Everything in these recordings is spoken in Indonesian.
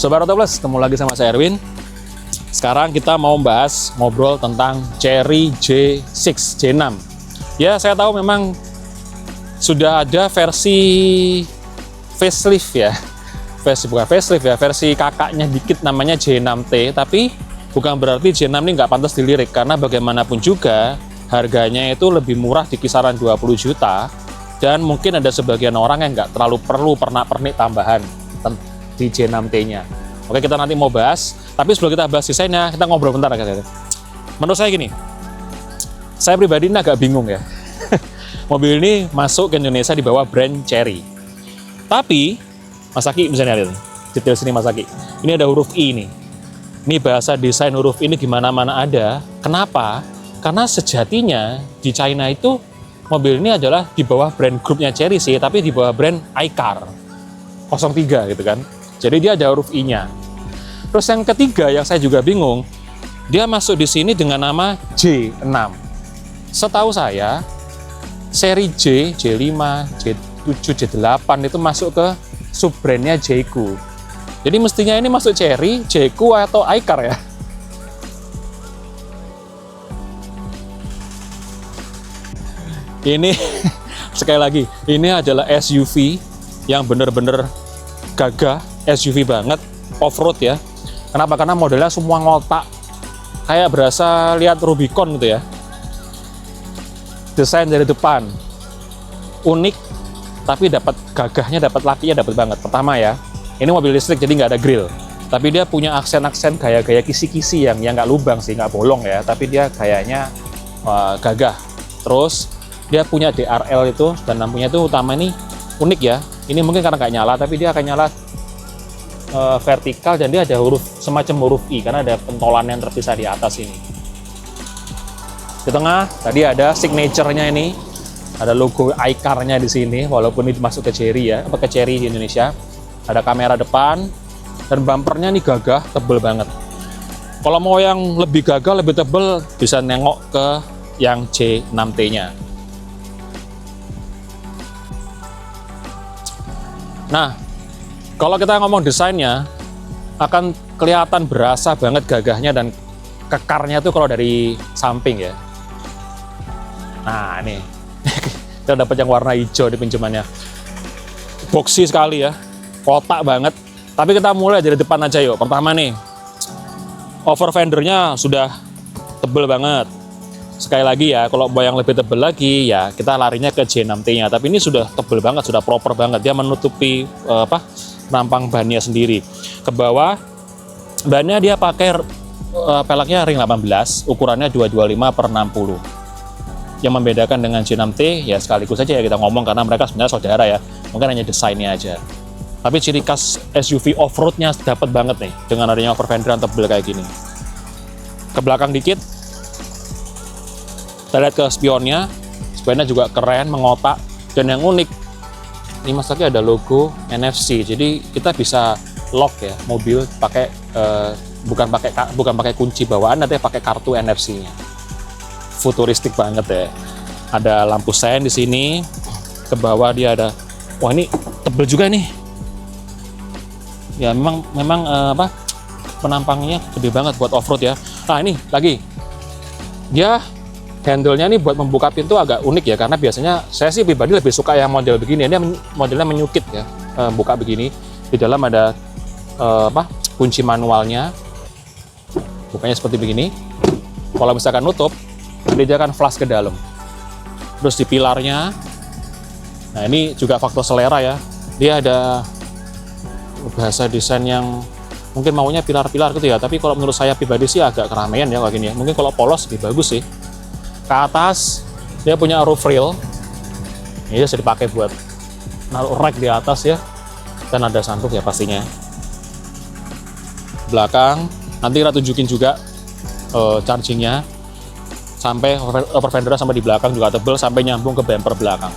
Sobat Auto Plus, ketemu lagi sama saya Erwin. Sekarang kita mau ngobrol tentang Chery J6, J6. Ya, saya tahu memang sudah ada versi facelift ya. Bukan facelift ya, versi kakaknya dikit namanya J6T, tapi bukan berarti J6 ini nggak pantas dilirik, karena bagaimanapun juga harganya itu lebih murah di kisaran 20 juta, dan mungkin ada sebagian orang yang nggak terlalu perlu pernak-pernik tambahan di J6T-nya. Oke, kita nanti mau bahas, tapi sebelum kita bahas desainnya, kita ngobrol bentar aja. Menurut saya gini, saya pribadi ini agak bingung ya. Mobil ini masuk ke Indonesia di bawah brand Chery. Tapi Mas Aki bisa lihat detail sini Mas Aki. Ini ada huruf I nih. Ini bahasa desain huruf ini gimana-mana ada. Kenapa? Karena sejatinya di China itu mobil ini adalah di bawah brand grupnya Chery sih, tapi di bawah brand iCar 03 gitu kan. Jadi dia ada huruf I-nya. Terus yang ketiga yang saya juga bingung, dia masuk di sini dengan nama J6. Setahu saya, seri J, J5, J7, J8 itu masuk ke sub-brandnya J-Q. Jadi mestinya ini masuk Chery, J-Q atau iCar ya. Ini sekali lagi, ini adalah SUV yang bener-bener gagah, SUV banget, off-road ya. Kenapa? Karena modelnya semua ngotak, kayak berasa lihat Rubicon gitu ya. Desain dari depan unik, tapi dapat gagahnya, dapat lakinya, dapat banget. Pertama ya, ini mobil listrik jadi nggak ada grill, tapi dia punya aksen-aksen gaya-gaya kisi-kisi yang nggak lubang sih, nggak bolong ya, tapi dia gayanya gagah. Terus dia punya DRL itu, dan lampunya itu utama ini unik ya. Ini mungkin karena nggak nyala, tapi dia akan nyala vertikal, dan dia ada semacam huruf I karena ada pentolan yang terpisah di atas ini. Di tengah tadi ada signature-nya ini, ada logo iCar-nya di sini, walaupun ini masuk ke Chery ya, ke Chery di Indonesia. Ada kamera depan, dan bumpernya nih gagah, tebel banget. Kalau mau yang lebih gagah, lebih tebel, bisa nengok ke yang J6T-nya. Nah, kalau kita ngomong desainnya, akan kelihatan berasa banget gagahnya dan kekarnya tuh kalau dari samping ya. Nah, ini kita dapat yang warna hijau di pinjamannya. Boxy sekali ya, kotak banget. Tapi kita mulai dari depan aja yuk. Pertama nih, over fendernya sudah tebel banget. Sekali lagi ya, kalau mau yang lebih tebel lagi ya kita larinya ke J6T-nya. Tapi ini sudah tebel banget, sudah proper banget. Dia menutupi nampang bannya sendiri. Ke bawah, bannya dia pakai peleknya ring 18, ukurannya 225/60. Yang membedakan dengan J6T ya sekaligus saja ya kita ngomong, karena mereka sebenarnya saudara ya, mungkin hanya desainnya aja. Tapi ciri khas SUV off-roadnya dapat banget nih dengan adanya over fender yang tebel kayak gini. Ke belakang dikit, kita lihat ke spionnya juga keren, mengotak, dan yang unik ini Mas lagi ada logo NFC, jadi kita bisa lock ya mobil pakai bukan pakai kunci bawaan, nanti pakai kartu NFC-nya. Futuristik banget ya. Ada lampu sen di sini. Ke bawah dia ada, wah ini tebel juga nih. Ya memang penampangnya gede banget buat off-road ya. Nah ini lagi, dia handle-nya nih buat membuka pintu agak unik ya, karena biasanya saya sih pribadi lebih suka yang model begini. Ini modelnya menyukit ya, buka begini. Di dalam ada kunci manualnya, bukanya seperti begini. Kalau misalkan nutup, dia akan flash ke dalam. Terus di pilarnya, nah ini juga faktor selera ya, dia ada bahasa desain yang mungkin maunya pilar-pilar gitu ya, tapi kalau menurut saya pribadi sih agak keramaian ya kayak gini ya. Mungkin kalau polos lebih bagus sih. Ke atas dia punya roof rail, ini bisa dipakai buat naruh rack di atas ya, dan ada sunroof ya pastinya. Belakang nanti kita tunjukin juga chargingnya, sampai over fender sampai di belakang juga tebel, sampai nyambung ke bumper belakang.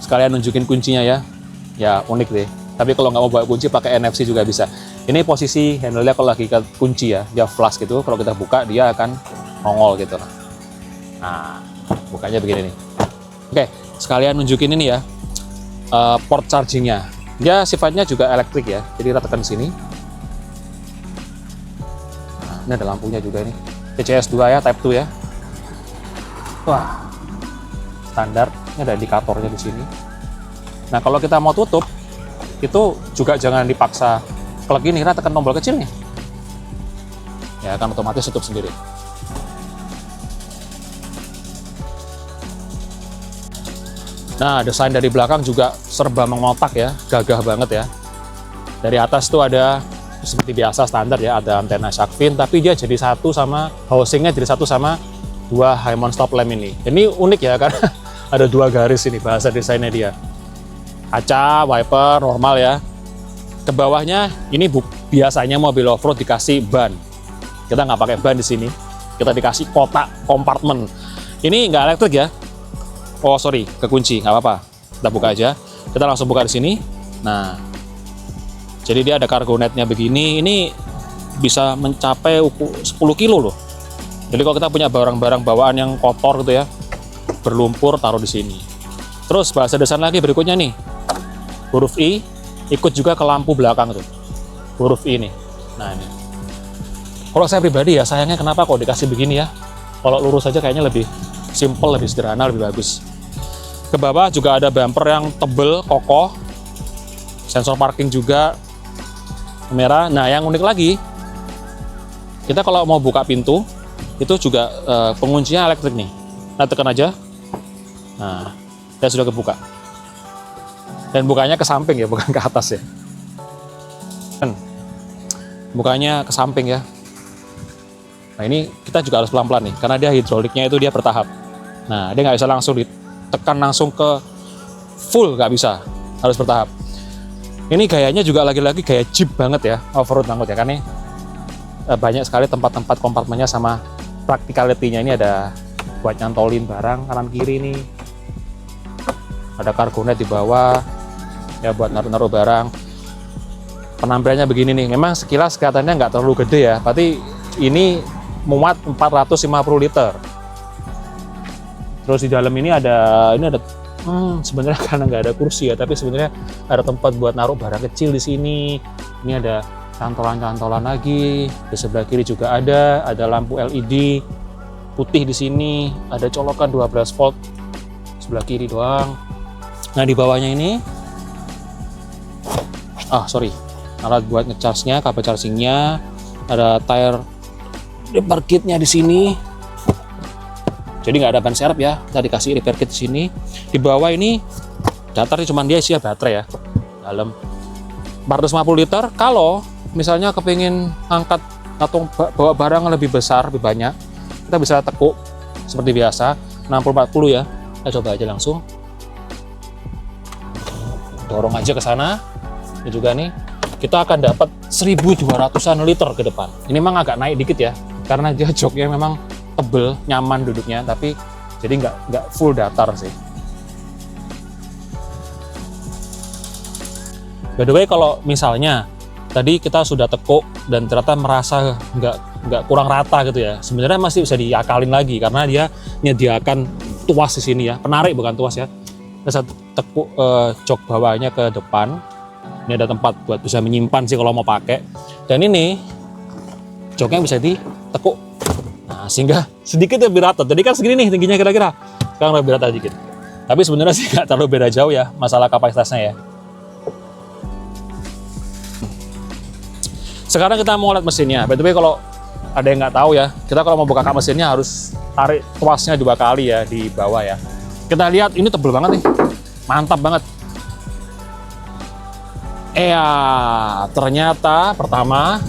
Sekalian nunjukin kuncinya ya. Ya unik deh. Tapi kalau nggak mau bawa kunci pakai NFC juga bisa. Ini posisi handle-nya kalau lagi ke kunci ya, dia flush gitu. Kalau kita buka dia akan nongol gitu. Nah, bukanya begini nih. Oke, sekalian nunjukin ini ya, port chargingnya. Dia sifatnya juga elektrik ya, jadi kita tekan sini. Nah, ini ada lampunya juga ini. TCS 2 ya, Type 2 ya. Wah, standar. Ini ada indikatornya di sini. Nah, kalau kita mau tutup, itu juga jangan dipaksa klik ini, kita tekan tombol kecil nih. Ya, akan otomatis tutup sendiri. Nah, desain dari belakang juga serba mengotak ya, gagah banget ya. Dari atas tuh ada seperti biasa standar ya, ada antena shark fin, tapi dia jadi satu sama housingnya, jadi satu sama dua High-mount stop lamp ini. Ini unik ya, karena ada dua garis ini bahasa desainnya dia. Kaca, wiper, normal ya. Ke bawahnya ini biasanya mobil off-road dikasih ban. Kita nggak pakai ban di sini. Kita dikasih kotak kompartemen. Ini nggak elektrik ya. Oh sorry, kekunci, nggak apa-apa. Kita buka aja. Kita langsung buka di sini. Nah, jadi dia ada cargo netnya begini. Ini bisa mencapai 10 kilo loh. Jadi kalau kita punya barang-barang bawaan yang kotor gitu ya, berlumpur, taruh di sini. Terus bahasa desain lagi berikutnya nih. Huruf I ikut juga ke lampu belakang tuh. Huruf I nih. Nah ini. Kalau saya pribadi ya sayangnya kenapa kok dikasih begini ya. Kalau lurus aja kayaknya lebih simple, lebih sederhana, lebih bagus. Ke bawah juga ada bumper yang tebel, kokoh. Sensor parking juga. Kamera. Nah yang unik lagi, kita kalau mau buka pintu, itu juga penguncinya elektrik nih. Nah tekan aja. Nah, saya sudah kebuka. Dan bukanya ke samping ya, bukan ke atas ya. Bukanya ke samping ya. Nah ini kita juga harus pelan-pelan nih, karena dia hidroliknya itu dia bertahap. Nah dia nggak bisa langsung ditekan langsung ke full, nggak bisa, harus bertahap. Ini gayanya juga lagi-lagi gaya Jeep banget ya, off-road banget ya, karena banyak sekali tempat-tempat kompartemennya sama practicality-nya. Ini ada buat nyantolin barang kanan kiri nih. Ada cargo net di bawah ya buat naruh-naruh barang. Penampilannya begini nih, memang sekilas kelihatannya nggak terlalu gede ya, tapi ini muat 450 liter. Terus di dalam ini ada sebenarnya karena nggak ada kursi ya, tapi sebenarnya ada tempat buat naruh barang kecil di sini. Ini ada cantolan-cantolan lagi. Di sebelah kiri juga ada lampu LED putih di sini, ada colokan 12 volt sebelah kiri doang. Nah di bawahnya ini, alat buat ngecharge-nya, kabel charging-nya, ada tire repair kit-nya di sini. Jadi nggak ada ban serep ya, kita dikasih repair kit di sini. Di bawah ini datar cuma dia isi baterai ya, dalam 450 liter. Kalau misalnya kepingin angkat atau bawa barang yang lebih besar, lebih banyak, kita bisa tekuk seperti biasa 60-40 ya. Kita coba aja langsung. Dorong aja ke sana. Ini juga nih, kita akan dapat 1.200-an liter ke depan. Ini memang agak naik dikit ya, karena dia joknya memang tebel, nyaman duduknya, tapi jadi nggak full datar sih. By the way, kalau misalnya tadi kita sudah tekuk dan ternyata merasa nggak kurang rata gitu ya, sebenarnya masih bisa diakalin lagi karena dia menyediakan tuas di sini ya, penarik bukan tuas ya. Kita tekuk jok bawahnya ke depan. Ini ada tempat buat bisa menyimpan sih kalau mau pakai. Dan ini joknya bisa ditekuk. Nah, sehingga sedikit lebih rata. Tadi kan segini nih tingginya kira-kira. Sekarang lebih rata sedikit. Tapi sebenarnya sih nggak terlalu beda jauh ya masalah kapasitasnya ya. Sekarang kita mau lihat mesinnya. By the way, kalau ada yang nggak tahu ya, kita kalau mau buka kap mesinnya harus tarik tuasnya 2 kali ya di bawah ya. Kita lihat ini tebel banget nih, mantap banget. Ternyata pertama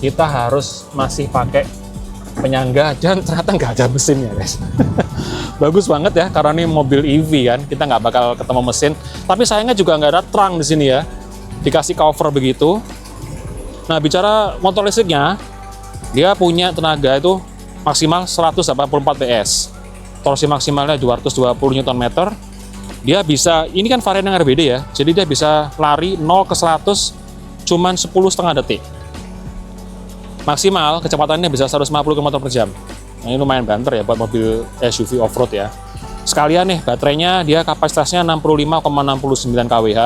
kita harus masih pakai penyangga dan ternyata nggak ada mesinnya guys. Bagus banget ya, karena ini mobil EV kan, kita nggak bakal ketemu mesin. Tapi sayangnya juga nggak ada trunk di sini ya, dikasih cover begitu. Nah bicara motor listriknya, dia punya tenaga itu maksimal 184 PS. Torsi maksimalnya 220 Nm. Dia bisa, ini kan varian yang RBD ya, jadi dia bisa lari 0 ke 100 cuman 10,5 detik. Maksimal kecepatannya bisa 150 km per jam. Ini lumayan banter ya buat mobil SUV off-road ya. Sekalian nih, baterainya dia kapasitasnya 65,69 kWh,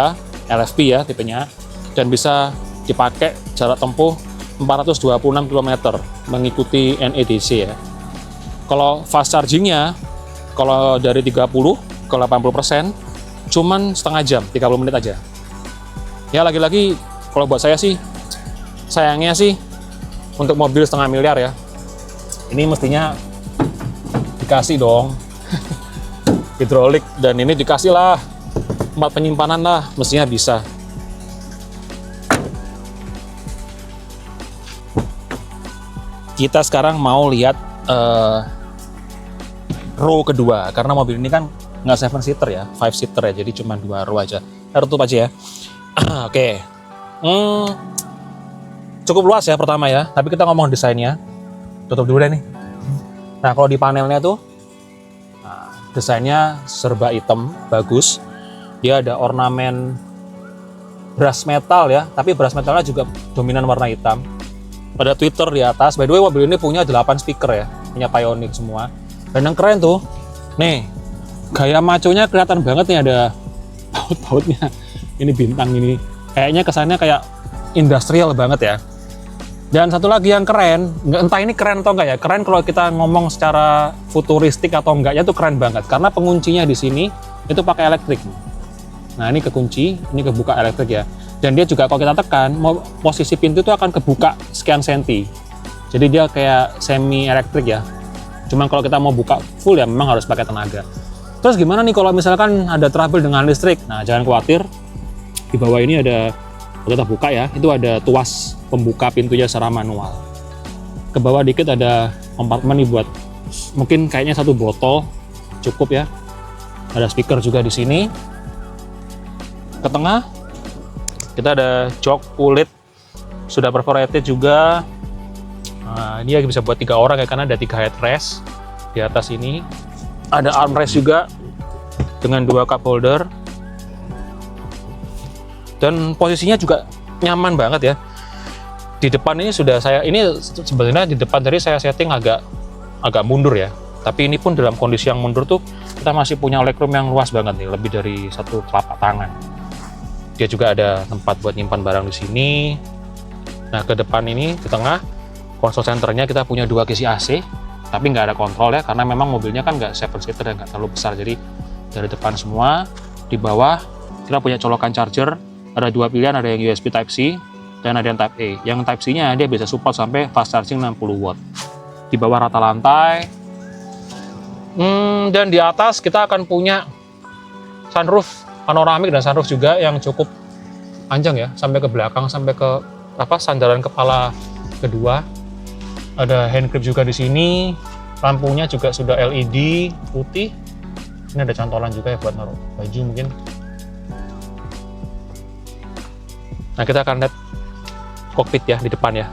LFP ya tipenya, dan bisa dipakai jarak tempuh 426 km mengikuti NEDC ya. Kalau fast chargingnya, kalau dari 30 ke 80%, cuman setengah jam, 30 menit aja. Ya lagi-lagi, kalau buat saya sih, sayangnya sih, untuk mobil setengah miliar ya, ini mestinya dikasih dong hidrolik, dan ini dikasih lah tempat penyimpanan lah, mestinya bisa. Kita sekarang mau lihat row kedua, karena mobil ini kan nggak 7 seater ya, 5 seater ya, jadi cuma 2 row aja. Tutup aja ya. Oke. Cukup luas ya pertama ya, tapi kita ngomong desainnya. Tutup dulu deh nih. Nah, kalau di panelnya tuh, desainnya serba hitam, bagus. Dia ada ornamen brush metal ya, tapi brush metalnya juga dominan warna hitam. Ada tweeter di atas. By the way, mobil ini punya 8 speaker ya, punya Pionic semua. Dan yang keren tuh, nih, gaya maconya kelihatan banget nih, ada baut-bautnya. Ini bintang ini, kayaknya kesannya kayak industrial banget ya. Dan satu lagi yang keren, entah ini keren atau enggak ya, keren kalau kita ngomong secara futuristik atau enggaknya tuh keren banget, karena penguncinya di sini itu pakai elektrik. Nah, ini kekunci, ini kebuka elektrik ya. Dan dia juga kalau kita tekan, posisi pintu itu akan kebuka sekian senti. Jadi dia kayak semi elektrik ya. Cuman kalau kita mau buka full ya memang harus pakai tenaga. Terus gimana nih kalau misalkan ada trouble dengan listrik? Nah, jangan khawatir. Di bawah ini ada, kalau kita buka ya, itu ada tuas pembuka pintunya secara manual. Ke bawah dikit ada kompartemen nih buat, mungkin kayaknya 1 botol cukup ya. Ada speaker juga di sini. Ke tengah kita ada jok kulit, sudah perforated juga. Nah, ini bisa buat 3 orang ya, karena ada 3 headrest di atas ini. Ada armrest juga dengan 2 cup holder. Dan posisinya juga nyaman banget ya. Di depan ini sudah ini sebenarnya di depan tadi saya setting agak mundur ya. Tapi ini pun dalam kondisi yang mundur tuh kita masih punya legroom yang luas banget nih, lebih dari 1 telapak tangan. Dia juga ada tempat buat nyimpan barang di sini. Nah, ke depan ini, ke tengah, konsol centernya kita punya 2 kisi AC, tapi nggak ada kontrol ya, karena memang mobilnya kan nggak 7 seater dan nggak terlalu besar, jadi dari depan semua. Di bawah, kita punya colokan charger, ada 2 pilihan, ada yang USB Type-C, dan ada yang Type-A. Yang Type-C-nya dia bisa support sampai fast charging 60 watt. Di bawah rata lantai, dan di atas kita akan punya sunroof, panoramik dan sunroof juga yang cukup panjang ya, sampai ke belakang, sampai ke sandaran kepala kedua. Ada hand grip juga di sini. Lampunya juga sudah LED putih. Ini ada cantolan juga ya buat naruh baju mungkin. Nah, kita akan lihat kokpit ya di depan ya.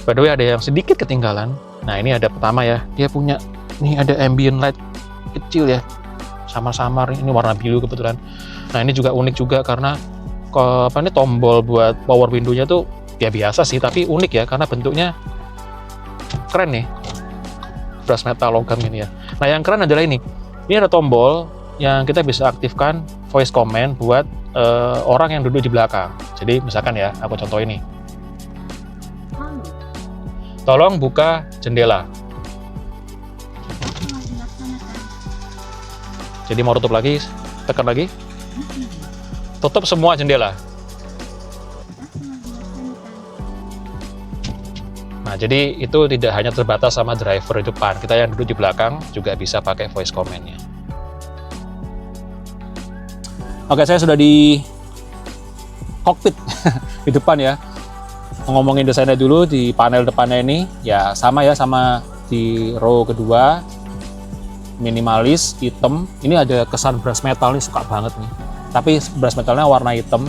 By the way, ada yang sedikit ketinggalan. Nah, ini ada pertama ya. Dia punya, nih ada ambient light kecil ya. Samar-samar, ini warna biru kebetulan. Nah, ini juga unik juga karena ini tombol buat power window-nya tuh ya biasa sih, tapi unik ya karena bentuknya keren nih. Brush metal logam ini ya. Nah, yang keren adalah ini. Ini ada tombol yang kita bisa aktifkan voice command buat orang yang duduk di belakang. Jadi misalkan ya, aku contoh ini. Tolong buka jendela. Jadi mau tutup lagi, tekan lagi. Tutup semua jendela. Nah, jadi itu tidak hanya terbatas sama driver di depan. Kita yang duduk di belakang juga bisa pakai voice command-nya. Oke, saya sudah di kokpit di depan ya. Ngomongin desainnya dulu, di panel depannya ini ya sama ya, sama di row kedua. Minimalis, hitam. Ini ada kesan brush metal nih, suka banget nih. Tapi brush metalnya warna hitam.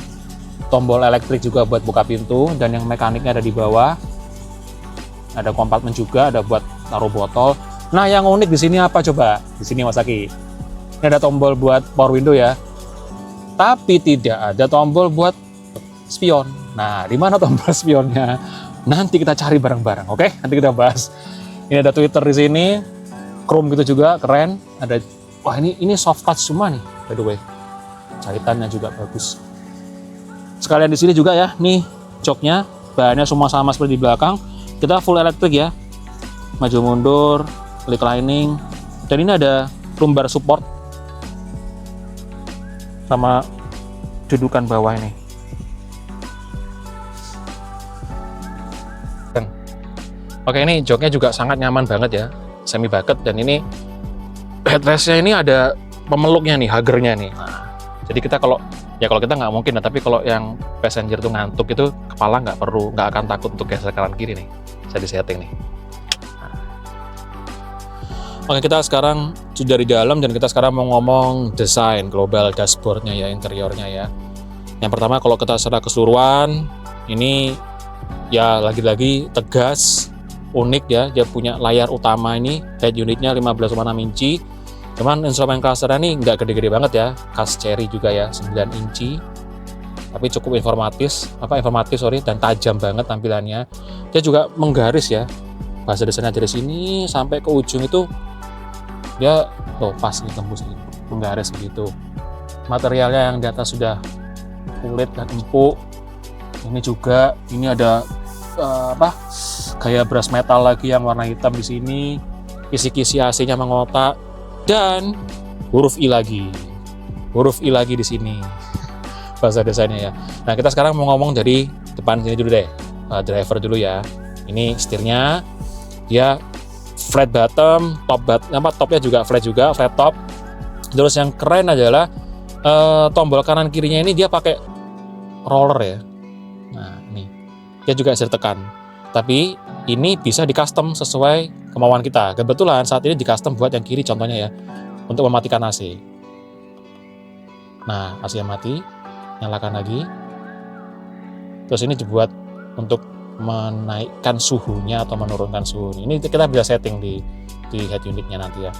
Tombol elektrik juga buat buka pintu, dan yang mekaniknya ada di bawah. Ada kompartemen juga, ada buat taruh botol. Nah, yang unik di sini apa coba? Di sini Mas Aki. Ini ada tombol buat power window ya. Tapi tidak ada tombol buat spion. Nah, di mana tombol spionnya? Nanti kita cari bareng-bareng, oke? Nanti kita bahas. Ini ada Twitter di sini, chrome gitu juga, keren. Ada, wah ini soft touch semua nih, by the way. Jahitannya juga bagus. Sekalian di sini juga ya, nih joknya, bahannya semua sama seperti di belakang. Kita full elektrik ya, maju mundur, reclining. Dan ini ada lumbar support sama dudukan bawah ini. Oke, ini joknya juga sangat nyaman banget ya, semi bucket, dan ini headrestnya ini ada pemeluknya nih, huggernya nih. Nah, jadi kita kalau kita nggak mungkin, tapi kalau yang passenger tuh ngantuk itu kepala nggak akan takut untuk geser kanan kiri nih, saya disetting nih. Oke, kita sekarang sudah di dalam dan kita sekarang mau ngomong desain global dashboardnya ya, interiornya ya. Yang pertama, kalau kita secara keseluruhan ini ya lagi-lagi tegas, unik ya. Dia punya layar utama ini, head unitnya 15,6 inci. Cuman instrumen clusternya ini nggak gede-gede banget ya, khas Chery juga ya, 9 inci. Tapi cukup informatif dan tajam banget tampilannya. Dia juga menggaris ya, bahasa desainnya dari sini sampai ke ujung itu dia pas nih, tembus ini, menggaris begitu. Materialnya yang di atas sudah kulit dan empuk. Ini juga, ini ada gaya brush metal lagi yang warna hitam di sini. Kisi-kisi AC-nya mengotak dan huruf I lagi di sini. Bahasa desainnya ya. Nah, kita sekarang mau ngomong dari depan sini dulu deh. Driver dulu ya. Ini setirnya dia flat bottom, topnya juga flat top. Terus yang keren adalah tombol kanan kirinya ini dia pakai roller ya. Nah, ini dia juga bisa ditekan. Tapi ini bisa di custom sesuai kemauan kita. Kebetulan saat ini di custom buat yang kiri contohnya ya, untuk mematikan AC. Nah, AC mati, nyalakan lagi. Terus ini dibuat untuk menaikkan suhunya atau menurunkan suhu. Ini kita bisa setting di head unitnya nanti ya.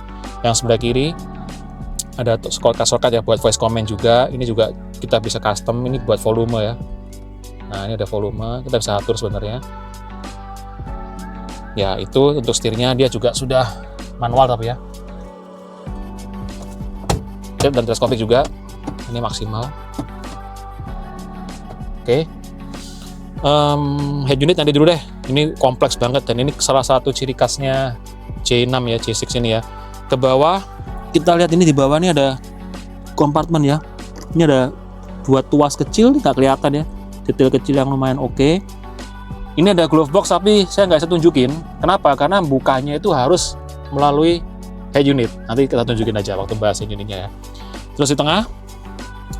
Yang sebelah kiri ada shortcut ya buat voice command juga. Ini juga kita bisa custom, ini buat volume ya. Nah, ini ada volume, kita bisa atur sebenarnya. Ya, itu untuk setirnya dia juga sudah manual tapi ya. Dan teleskopik juga. Ini maksimal. Oke. Head unit nanti dulu deh. Ini kompleks banget dan ini salah satu ciri khasnya J6 ya, J6 ini ya. Ke bawah kita lihat ini, di bawah ini ada kompartemen ya. Ini ada buat tuas kecil, nggak kelihatan ya. Detail kecil yang lumayan oke. Ini ada glove box tapi saya nggak bisa tunjukin. Kenapa? Karena bukanya itu harus melalui head unit. Nanti kita tunjukin aja waktu bahas head unitnya ya. Terus di tengah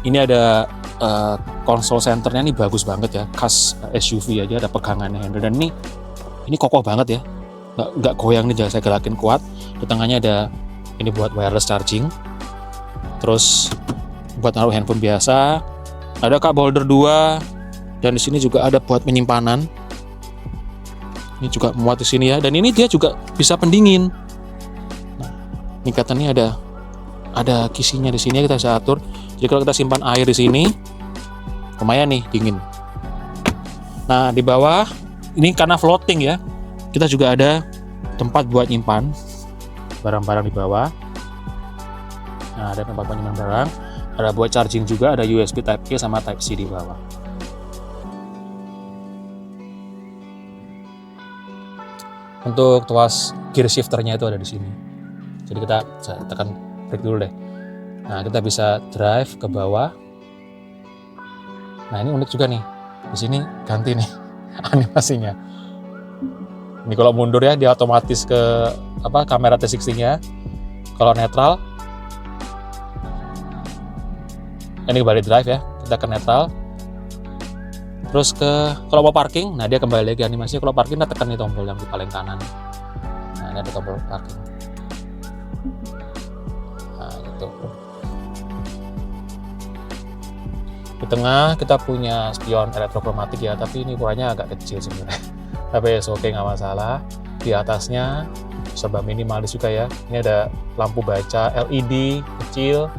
ini ada konsol centernya, ini bagus banget ya, khas SUV aja, ada pegangannya handle, dan ini kokoh banget ya, nggak goyang nih, saya gerakin kuat. Di tengahnya ada ini buat wireless charging, terus buat naruh handphone biasa, ada cup holder 2, dan di sini juga ada buat penyimpanan. Ini juga muat di sini ya, dan ini dia juga bisa pendingin. Nah, ini katanya ada kisinya di sini, kita bisa atur. Jadi kalau kita simpan air di sini, lumayan nih dingin. Nah, di bawah ini karena floating ya, kita juga ada tempat buat nyimpan barang-barang di bawah. Nah, ada tempat penyimpan barang, ada buat charging juga, ada USB Type-C sama Type-C di bawah. Untuk tuas gear shifternya itu ada di sini. Jadi kita tekan brake dulu deh. Nah, kita bisa drive ke bawah. Nah, ini unik juga nih. Di sini ganti nih animasinya. Ini kalau mundur ya, dia otomatis ke kamera 360-nya. Kalau netral, ini kembali drive ya. Kita ke netral. Terus kalau mau parking, nah dia kembali lagi animasinya. Kalau parking, kita tekan nih tombol yang di paling kanan. Nah, ini ada tombol parking. Nah, gitu. Di tengah kita punya spion elektrokromatik ya, tapi ini ukurannya agak kecil sebenarnya. Tapi oke, nggak masalah. Di atasnya serba minimalis juga ya. Ini ada lampu baca LED kecil.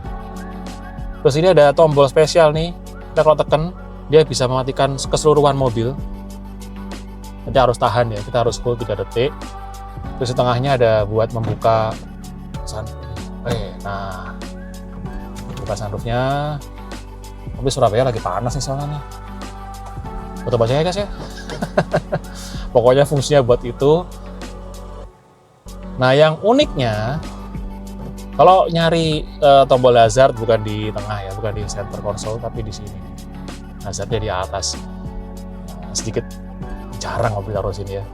Terus ini ada tombol spesial nih. Kita kalau tekan, dia bisa mematikan keseluruhan mobil. Nanti harus tahan ya, kita harus hold 3 detik. Terus di tengahnya ada buat membuka sunroof. Nah, buka sunroofnya. Tapi Surabaya lagi panas nih soalnya nih. Foto baca ya guys ya. Pokoknya fungsinya buat itu. Nah, yang uniknya kalau nyari tombol hazard bukan di tengah ya, bukan di center console, tapi di sini. Hazardnya di atas. Nah, sedikit jarang mobil taruh sini ya.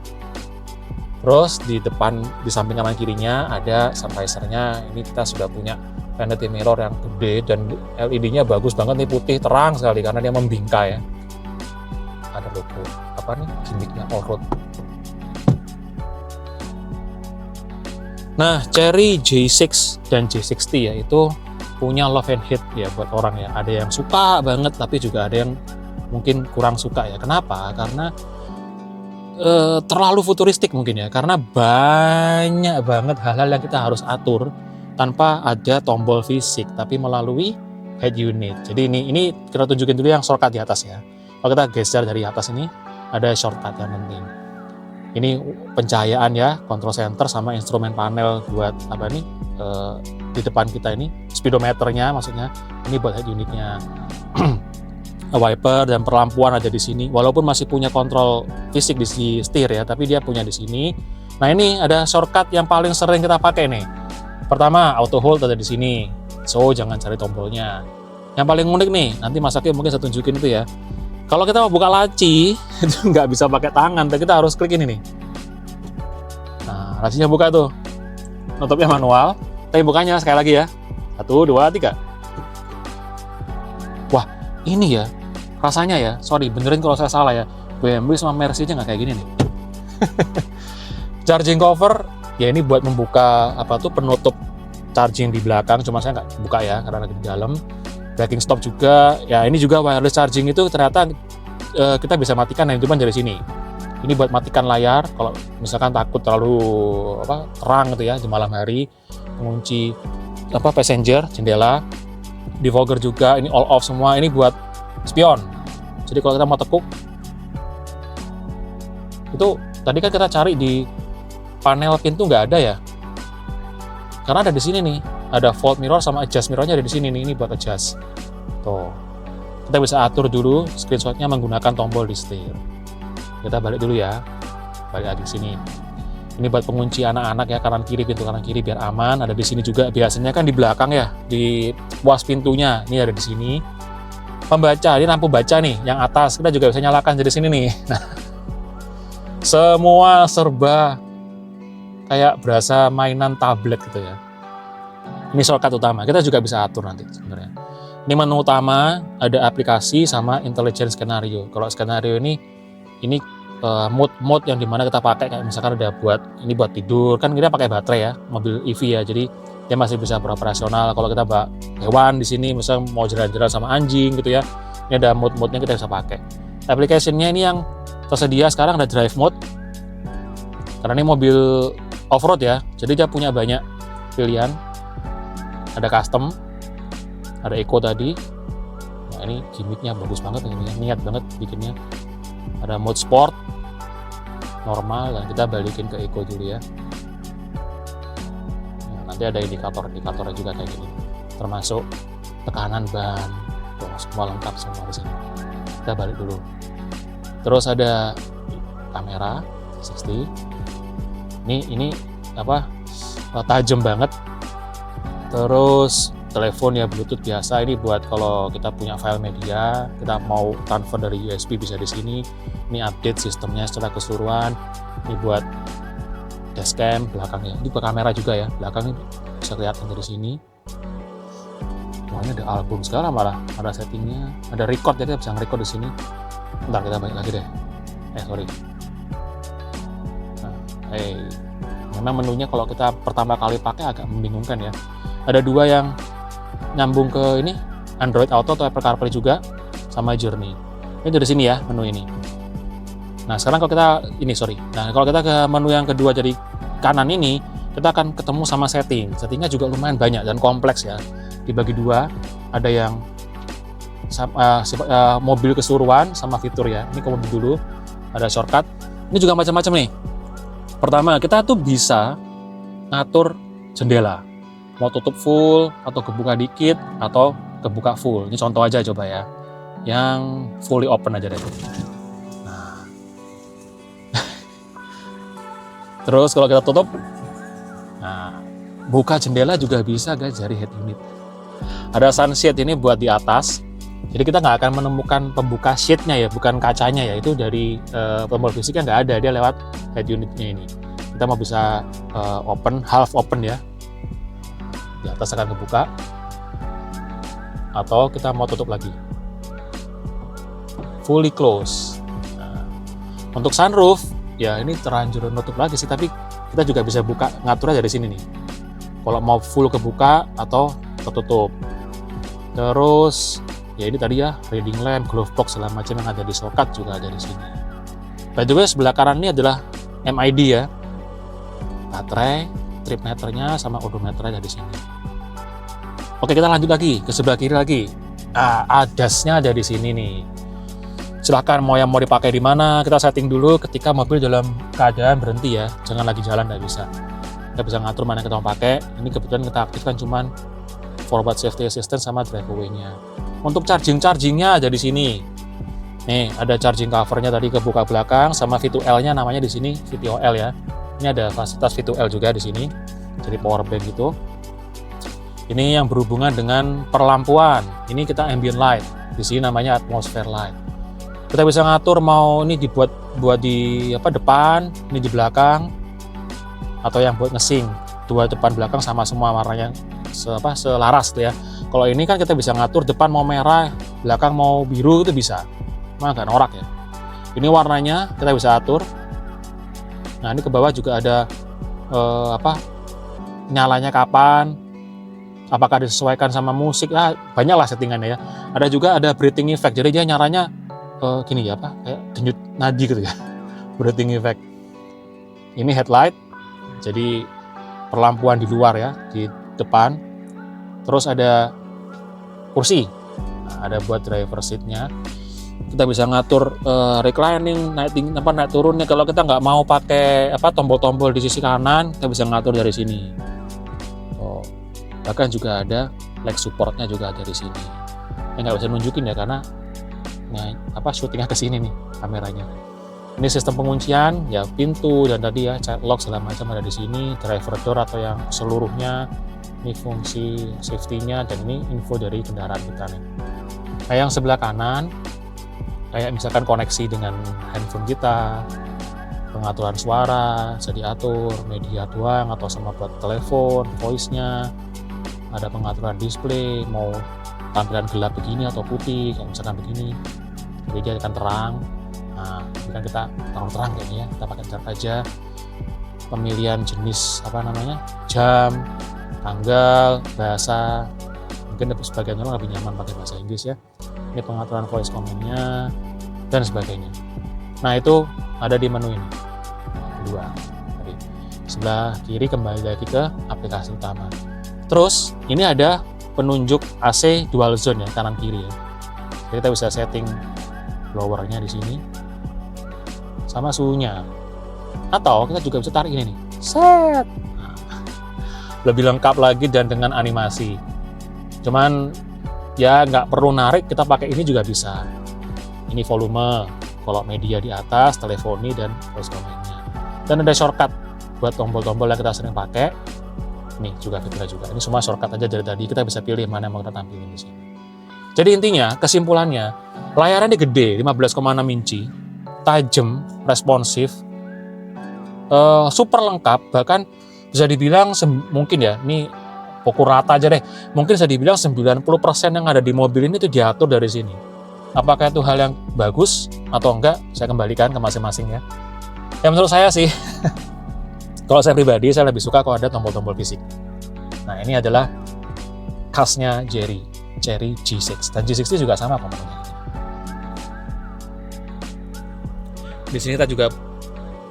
Terus di depan, di samping kanan kirinya ada sun visor-nya. Ini kita sudah punya vanity mirror yang gede dan LED-nya bagus banget nih, putih terang sekali karena dia membingkai ya. Ada logo apa nih, gimmicknya Allroad. Nah, Chery J6 dan J60 ya itu punya love and hate ya buat orang ya. Ada yang suka banget tapi juga ada yang mungkin kurang suka ya. Kenapa? Karena terlalu futuristik mungkin ya, karena banyak banget hal-hal yang kita harus atur tanpa ada tombol fisik tapi melalui head unit. Jadi ini kita tunjukin dulu yang shortcut di atas ya. Kalau kita geser dari atas ini ada shortcut yang penting. Ini pencahayaan ya, control center sama instrumen panel buat apa nih di depan kita ini, speedometernya maksudnya. Ini buat head unitnya. Wiper dan perlampuan ada di sini. Walaupun masih punya kontrol fisik di setir ya, tapi dia punya di sini. Nah, ini ada shortcut yang paling sering kita pakai nih. Pertama, auto hold ada di sini. So, jangan cari tombolnya. Yang paling unik nih, nanti Mas Aki mungkin saya tunjukin itu ya. Kalau kita mau buka laci, itu nggak bisa pakai tangan, tapi kita harus klik ini nih. Nah, lacinya buka tuh. Nutupnya manual, tapi bukanya sekali lagi ya. 1, 2, 3. Wah, ini ya. Rasanya ya, sorry, benerin kalau saya salah ya, BMW sama Mercy aja nggak kayak gini nih. Charging cover, ya ini buat membuka apa tuh penutup charging di belakang, cuma saya nggak buka ya karena lagi di dalam. Braking stop juga, ya ini juga wireless charging itu ternyata kita bisa matikan, nah itu kan dari sini. Ini buat matikan layar, kalau misalkan takut terlalu terang gitu ya di malam hari. Pengunci passenger, jendela, defogger juga, ini all off semua, ini buat spion. Jadi kalau kita mau tekuk, itu tadi kan kita cari di panel pintu nggak ada ya, karena ada di sini nih, ada fold mirror sama adjust mirrornya ada di sini nih, ini buat adjust. Tuh, kita bisa atur dulu screenshotnya menggunakan tombol di setir. Kita balik dulu ya, balik lagi ke sini. Ini buat pengunci anak-anak ya, kanan kiri, pintu kanan kiri biar aman. Ada di sini juga, biasanya kan di belakang ya, di puas pintunya, ini ada di sini. Pembaca, ini lampu baca nih, yang atas kita juga bisa nyalakan dari sini nih. Nah, semua serba kayak berasa mainan tablet gitu ya. Ini shortcut utama, kita juga bisa atur nanti sebenarnya. Ini menu utama, ada aplikasi sama intelligent skenario. Kalau skenario ini mode yang dimana kita pakai, kayak misalkan ada ini buat tidur, kan kita pakai baterai ya, mobil EV ya, jadi dia masih bisa beroperasional. Kalau kita bawa hewan di sini, misalnya mau jalan-jalan sama anjing gitu ya, ini ada mode-modenya kita bisa pakai. Application-nya ini yang tersedia sekarang ada drive mode, karena ini mobil off-road ya, jadi dia punya banyak pilihan. Ada custom, ada eco tadi. Nah, ini gimmicknya bagus banget ini, niat banget bikinnya. Ada mode sport, normal, dan kita balikin ke eco dulu ya. Nah, nanti ada indikatornya juga kayak gini, termasuk tekanan ban. Tuh, semua lengkap semua di sini. Kita balik dulu. Terus ada kamera 60. Ini tajam banget. Terus telepon ya, Bluetooth biasa, ini buat kalau kita punya file media, kita mau transfer dari USB bisa di sini. Ini update sistemnya secara keseluruhan. Ini buat dashcam belakangnya. Ini buat kamera juga ya, belakang ini bisa kelihatan dari sini. Semuanya ada album sekarang, malah ada settingnya, ada record ya, kita bisa nge-record di sini. Bentar, kita balik lagi deh. Sorry. Nah, memang menunya kalau kita pertama kali pakai agak membingungkan ya. Ada dua yang nyambung ke ini, Android Auto atau Apple CarPlay juga, sama Journey. Ini dari sini ya menu ini. Nah sekarang kalau kita kalau kita ke menu yang kedua dari kanan ini, kita akan ketemu sama setting. Settingnya juga lumayan banyak dan kompleks ya. Dibagi dua, ada yang mobil keseluruhan sama fitur ya. Ini ke mobil dulu, ada shortcut. Ini juga macam-macam nih. Pertama, kita tuh bisa ngatur jendela. Mau tutup full, atau kebuka dikit, atau kebuka full. Ini contoh aja coba ya. Yang fully open aja deh. Nah. Terus kalau kita tutup, nah, buka jendela juga bisa guys dari head unit. Ada sunshade ini buat di atas. Jadi kita nggak akan menemukan pembuka shade-nya ya, bukan kacanya ya. Itu dari tombol fisiknya nggak ada, dia lewat head unitnya ini. Kita mau bisa open, half open ya. Di atas akan kebuka. Atau kita mau tutup lagi. Fully close. Nah, untuk sunroof, ya ini terlanjur nutup lagi sih, tapi kita juga bisa buka, ngaturnya dari sini nih. Kalau mau full kebuka atau tertutup. Terus ya ini tadi ya, reading lamp, glove box segala macam yang ada di soket juga ada di sini. Dan juga sebelah kanan ini adalah MID ya, baterai, trip meternya sama odometernya ada di sini. Oke, kita lanjut lagi ke sebelah kiri lagi. ADAS-nya ada di sini nih. Silahkan mau yang mau dipakai di mana, kita setting dulu ketika mobil dalam keadaan berhenti ya, jangan lagi jalan, nggak bisa. Kita bisa ngatur mana yang kita mau pakai. Ini kebetulan kita aktifkan cuman forward safety assistance sama drive away-nya. Untuk chargingnya ada di sini. Nih, ada charging covernya tadi kebuka belakang sama V2L-nya namanya di sini V2L ya. Ini ada fasilitas V2L juga di sini. Jadi power bank gitu. Ini yang berhubungan dengan perlampuan. Ini kita ambient light. Di sini namanya atmosphere light. Kita bisa ngatur mau ini dibuat di depan, ini di belakang, atau yang buat ngesing. Dua depan belakang sama semua warnanya selaras tuh ya. Kalau ini kan kita bisa ngatur depan mau merah, belakang mau biru itu bisa. Mah nggak norak ya. Ini warnanya kita bisa atur. Nah ini ke bawah juga ada nyalanya kapan, apakah disesuaikan sama musik, banyak lah settingannya ya. Ada juga ada breathing effect, jadi dia nyalanya gini ya kayak denyut nadi gitu ya. Breathing effect. Ini headlight, jadi perlampuan di luar ya, di depan. Terus ada kursi, ada buat driver seat-nya. Kita bisa ngatur reclining, naik turunnya. Kalau kita nggak mau pakai tombol-tombol di sisi kanan, kita bisa ngatur dari sini. Bahkan juga ada leg supportnya juga ada di sini. Nggak bisa nunjukin ya karena syutingnya ke sini nih kameranya. Ini sistem penguncian, ya pintu dan tadi ya child lock segala macam ada di sini. Driver door atau yang seluruhnya. Ini fungsi safety-nya dan ini info dari kendaraan kita nih. Nah yang sebelah kanan, kayak misalkan koneksi dengan handphone kita, pengaturan suara, bisa diatur, media doang atau sama buat telepon, voice-nya, ada pengaturan display, mau tampilan gelap begini atau putih, kayak misalkan begini, jadi dia akan terang. Nah, ini kan kita terang kayak ini ya, kita pakai dark aja. Pemilihan jenis jam, tanggal, bahasa, mungkin sebagian orang lebih nyaman pakai bahasa Inggris ya. Ini pengaturan voice command-nya dan sebagainya. Nah itu ada di menu ini. Kedua, tadi sebelah kiri kembali lagi ke aplikasi utama. Terus ini ada penunjuk AC dual zone ya, kanan kiri ya. Jadi kita bisa setting blowernya di sini sama suhunya. Atau kita juga bisa tarik ini nih, set. Lebih lengkap lagi dan dengan animasi. Cuman ya nggak perlu narik, kita pakai ini juga bisa. Ini volume, kalau media di atas, teleponi dan voice command-nya. Dan ada shortcut buat tombol-tombol yang kita sering pakai. Ini juga fiturnya juga. Ini semua shortcut aja dari tadi, kita bisa pilih mana yang mau kita tampilin di sini. Jadi intinya, kesimpulannya, layarnya gede, 15,6 inci, tajam, responsif, super lengkap, bahkan bisa dibilang mungkin ya, ini pukul rata aja deh, mungkin bisa dibilang 90% yang ada di mobil ini tuh diatur dari sini. Apakah itu hal yang bagus atau enggak, saya kembalikan ke masing-masing ya. Ya menurut saya sih, kalau saya pribadi, saya lebih suka kalau ada tombol-tombol fisik. Nah ini adalah khasnya Chery G6, dan G60 juga sama komponennya. Di sini kita juga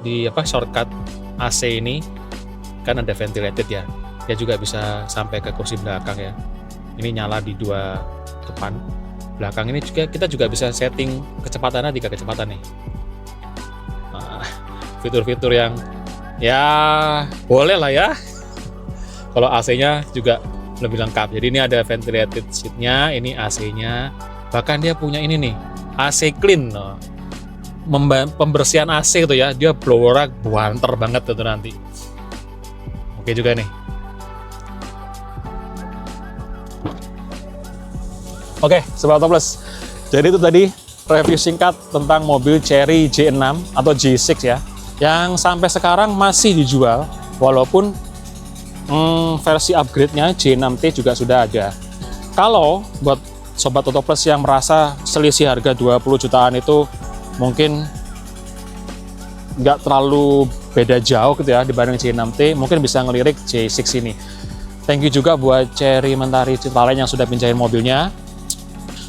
di shortcut AC ini kan ada ventilated ya, dia juga bisa sampai ke kursi belakang ya. Ini nyala di dua depan, belakang ini juga kita juga bisa setting kecepatannya 3 kecepatan nih. Nah, fitur-fitur yang ya boleh lah ya. Kalau AC-nya juga lebih lengkap. Jadi ini ada ventilated seat-nya, ini AC-nya. Bahkan dia punya ini nih, AC clean. Pembersihan AC gitu ya, dia blowernya buanter banget tuh nanti. Oke juga nih. Oke, Sobat Auto Plus. Jadi itu tadi review singkat tentang mobil Chery J6 atau J6 ya, yang sampai sekarang masih dijual, walaupun versi upgrade-nya J6T juga sudah ada. Kalau buat Sobat Auto Plus yang merasa selisih harga 20 jutaan itu mungkin nggak terlalu beda jauh gitu ya dibanding J6T, mungkin bisa ngelirik J6 ini. Thank you juga buat Chery Mentari Citalen yang sudah pinjamin mobilnya.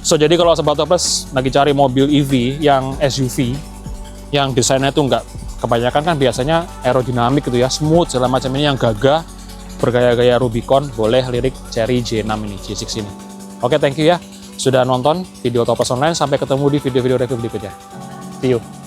So, jadi kalau Sobat Auto Plus lagi cari mobil EV yang SUV, yang desainnya itu nggak kebanyakan kan biasanya aerodinamik gitu ya, smooth segala macam, ini yang gagah, bergaya-gaya Rubicon, boleh lirik Chery J6 ini, J6 ini. Oke, thank you ya sudah nonton video Auto Plus Online. Sampai ketemu di video-video review berikutnya. See you.